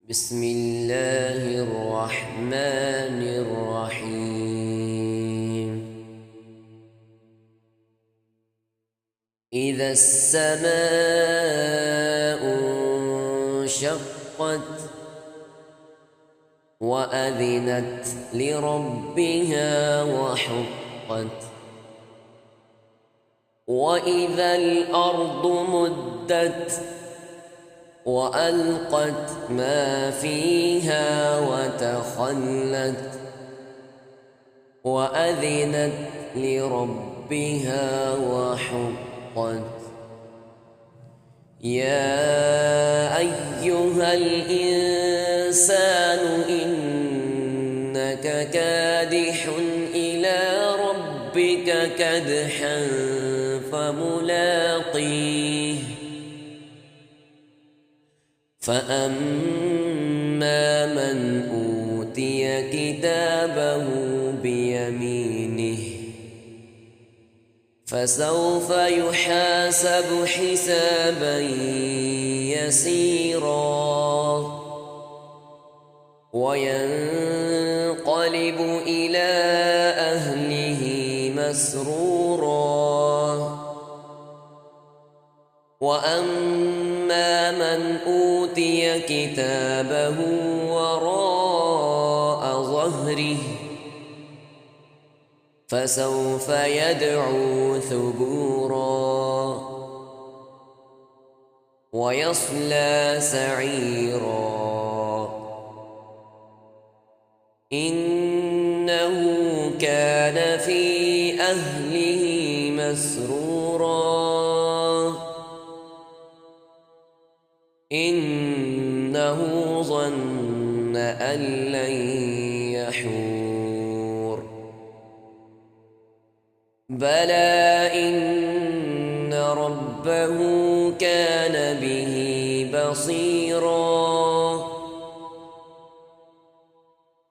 بسم الله الرحمن الرحيم. إذا السماء انشقت وأذنت لربها وحقت وإذا الأرض مدت وألقت ما فيها وتخلت وأذنت لربها وحقت. يا أيها الإنسان إنك كادح إلى ربك كدحا فملاقيه. فأما من أوتي كتابه بيمينه فسوف يحاسب حسابا يسيرا وينقلب إلى أهله مسرورا. وأما من أوتي كتابه وراء ظهره فسوف يدعو ثبورا ويصلى سعيرا. إنه كان في أهله مسرورا. إنه ظن أن لن يحور. بلى إن ربه كان به بصيرا.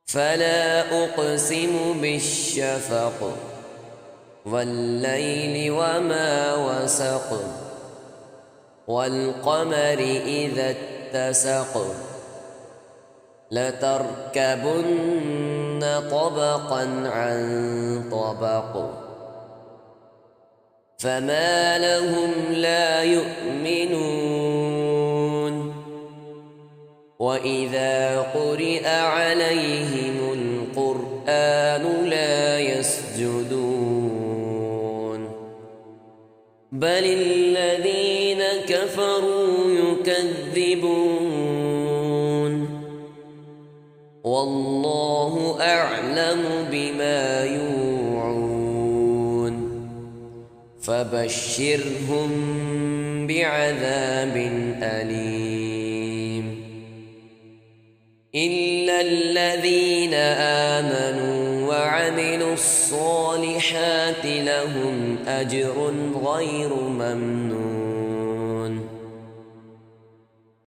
فلا أقسم بالشفق والليل وما وسق والقمر إذا اتسق لتركبن طبقا عن طبق فما لهم لا يؤمنون. وإذا قرئ عليهم القرآن لا يسجدون بل الذين كفروا يكذبون. والله أعلم بما يوعون فبشرهم بعذاب أليم. إلا الذين آمنوا وعملوا الصالحات لهم أجر غير ممنون.